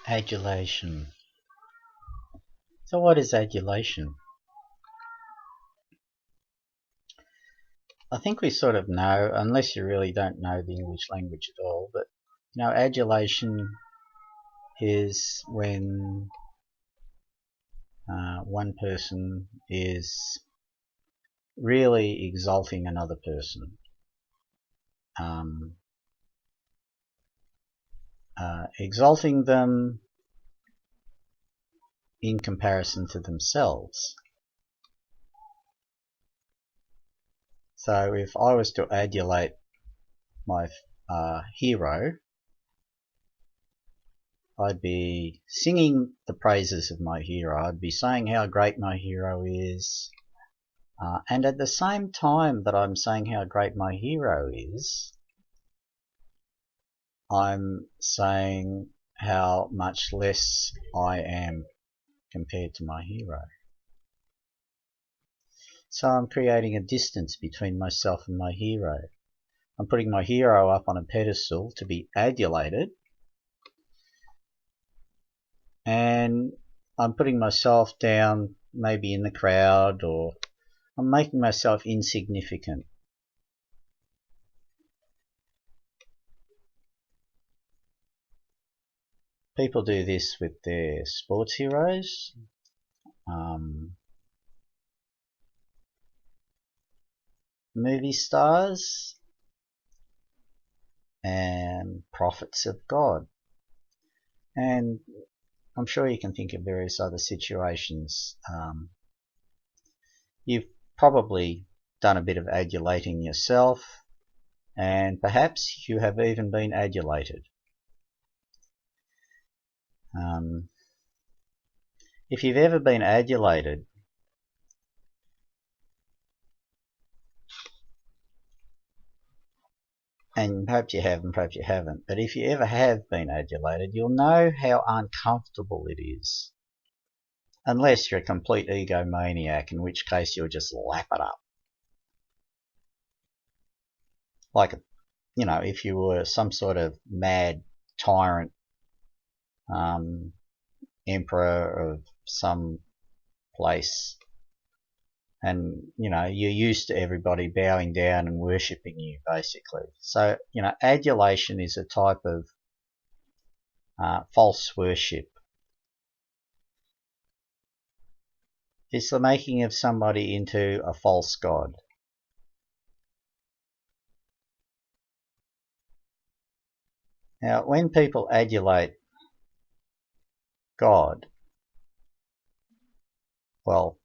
Adulation. So what is adulation? I think we sort of know, unless you really don't know the English language at all, but adulation is when one person is really exalting another person, exalting them in comparison to themselves. So if I was to adulate my hero, I'd be singing the praises of my hero. I'd be saying how great my hero is. And at the same time that I'm saying how great my hero is, I'm saying how much less I am compared to my hero. So I'm creating a distance between myself and my hero. I'm putting my hero up on a pedestal to be adulated, and I'm putting myself down maybe in the crowd, or I'm making myself insignificant. People do this with their sports heroes, movie stars, and prophets of God. And I'm sure you can think of various other situations. You've probably done a bit of adulating yourself, and perhaps you have even been adulated. If you've ever been adulated, and perhaps you have and perhaps you haven't, but if you ever have been adulated, you'll know how uncomfortable it is. Unless you're a complete egomaniac, in which case you'll just lap it up. Like, if you were some sort of mad tyrant, emperor of some place, and you're used to everybody bowing down and worshipping you, basically. So adulation is a type of false worship. It's the making of somebody into a false god. Now, when people adulate God, well,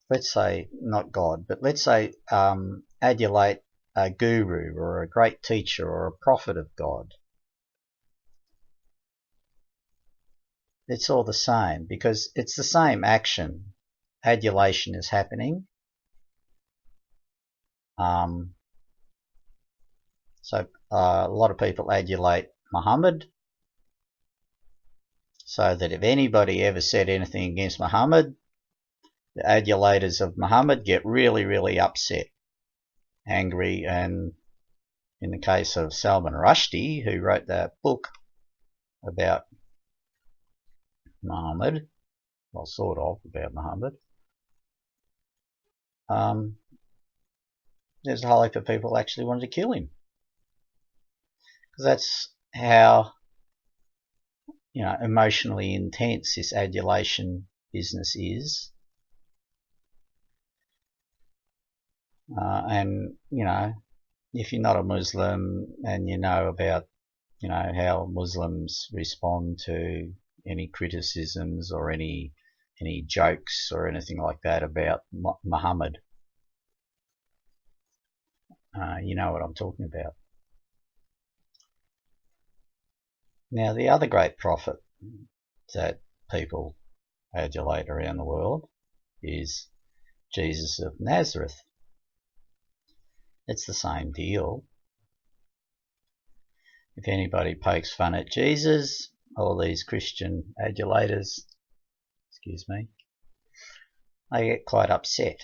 let's say not God, but let's say adulate a guru or a great teacher or a prophet of God. It's all the same, because it's the same action. Adulation is happening. So a lot of people adulate Muhammad, so that if anybody ever said anything against Muhammad, the adulators of Muhammad get really, really upset, angry, and in the case of Salman Rushdie, who wrote that book about Muhammad, well, sort of about Muhammad, there's a whole heap of people actually wanted to kill him, because that's how emotionally intense this adulation business is. And if you're not a Muslim and you know about how Muslims respond to any criticisms or any jokes or anything like that about Muhammad, you know what I'm talking about. Now, the other great prophet that people adulate around the world is Jesus of Nazareth. It's the same deal. If anybody pokes fun at Jesus, all these Christian adulators, excuse me, they get quite upset,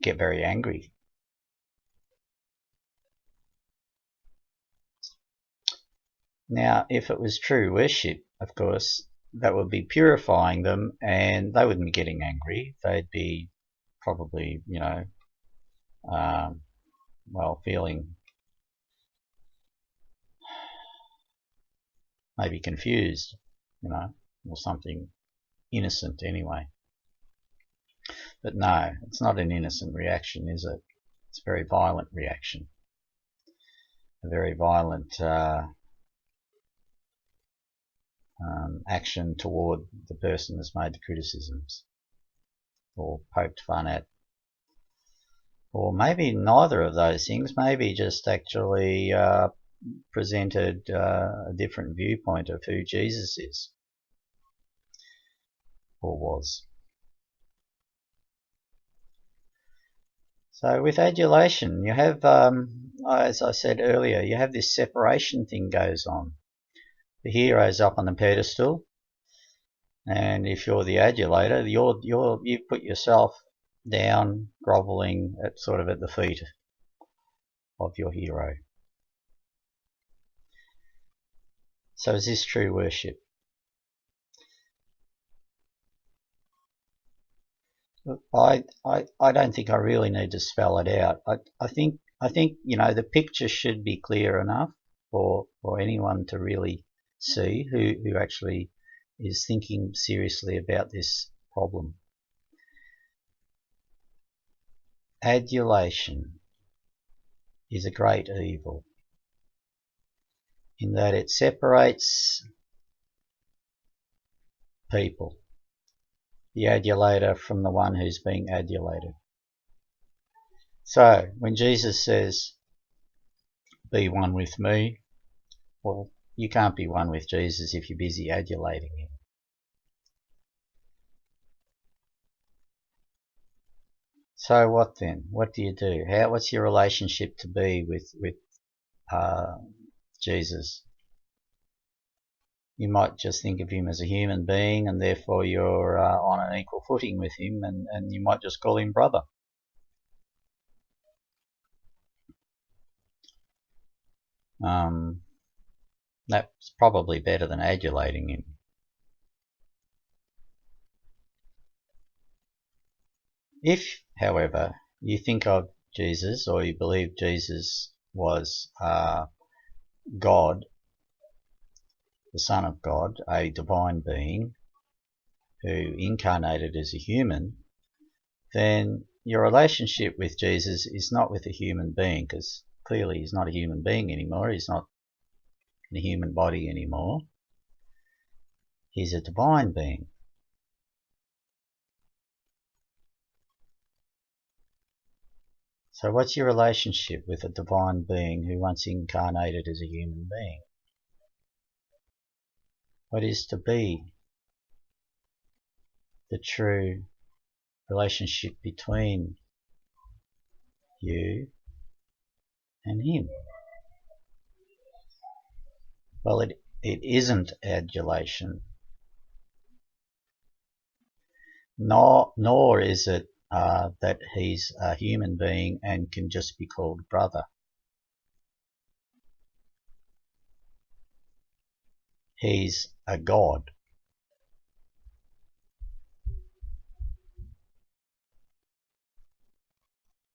get very angry. Now, if it was true worship, of course, that would be purifying them, and they wouldn't be getting angry. They'd be probably, feeling maybe confused, or something innocent anyway. But no, it's not an innocent reaction, is it? It's a very violent reaction, a very violent action toward the person that's made the criticisms or poked fun at. Or maybe neither of those things, maybe just actually presented a different viewpoint of who Jesus is or was. So with adulation, you have, as I said earlier, you have this separation thing goes on. The hero's up on the pedestal, and if you're the adulator, you've put yourself down, grovelling at the feet of your hero. So is this true worship? I don't think I really need to spell it out. I think the picture should be clear enough for anyone to really see who actually is thinking seriously about this problem. Adulation is a great evil in that it separates people, the adulator from the one who's being adulated. So when Jesus says, "Be one with me," well, you can't be one with Jesus if you're busy adulating him. So what then? What do you do? What's your relationship to be with Jesus? You might just think of him as a human being, and therefore you're on an equal footing with him, and you might just call him brother. That's probably better than adulating him. If, however, you think of Jesus, or you believe Jesus was God, the Son of God, a divine being who incarnated as a human, then your relationship with Jesus is not with a human being, because clearly he's not a human being anymore. He's not in a human body anymore. He's a divine being. So what's your relationship with a divine being who once incarnated as a human being? What is to be the true relationship between you and him? Well, it isn't adulation, nor is it that he's a human being and can just be called brother. He's a God.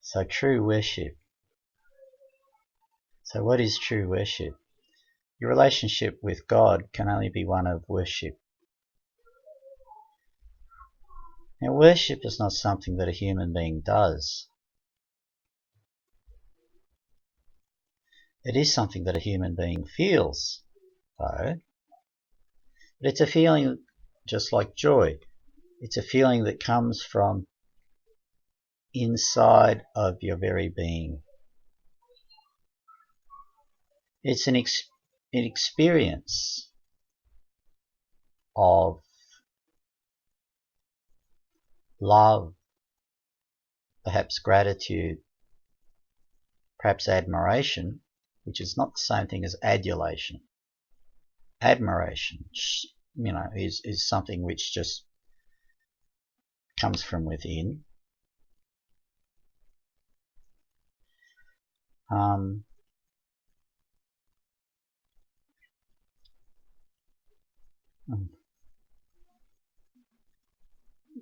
So true worship. So what is true worship? Your relationship with God can only be one of worship. Now, worship is not something that a human being does. It is something that a human being feels, though. But it's a feeling just like joy. It's a feeling that comes from inside of your very being. It's an experience of love, perhaps gratitude, perhaps admiration, which is not the same thing as adulation. Admiration, is something which just comes from within.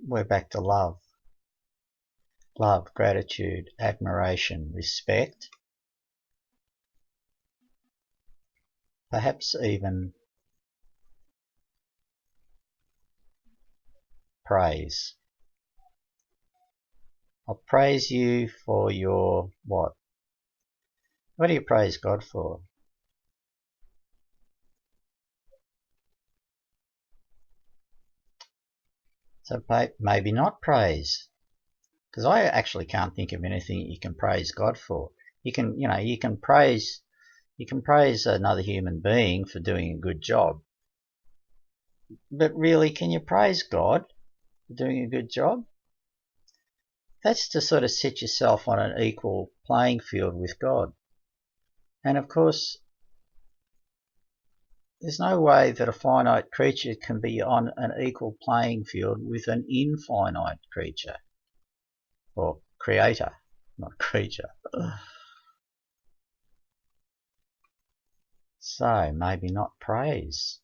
we're back to love. Love, gratitude, admiration, respect, perhaps even praise. I'll praise you for your what? What do you praise God for? So maybe not praise, because I actually can't think of anything you can praise God for. You can praise another human being for doing a good job, but really, can you praise God for doing a good job? That's to sort of set yourself on an equal playing field with God. And of course, there's no way that a finite creature can be on an equal playing field with an infinite creature, or creator, not creature. So maybe not praise,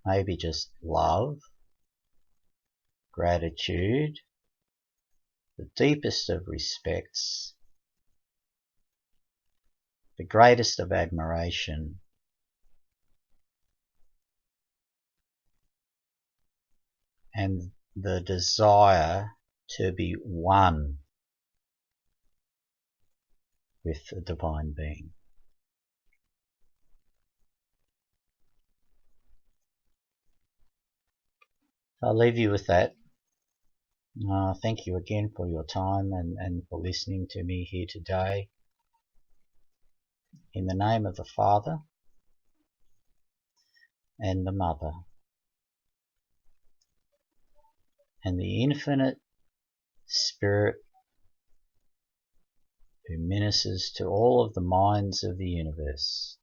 maybe just love, gratitude, the deepest of respects, the greatest of admiration, and the desire to be one with the divine being. I'll leave you with that. Thank you again for your time and for listening to me here today. In the name of the Father and the Mother and the infinite Spirit who ministers to all of the minds of the universe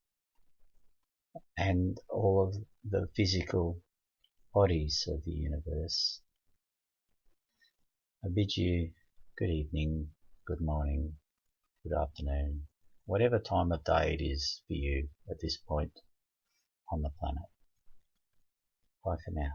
and all of the physical bodies of the universe, I bid you good evening, good morning, good afternoon, whatever time of day it is for you at this point on the planet. Bye for now.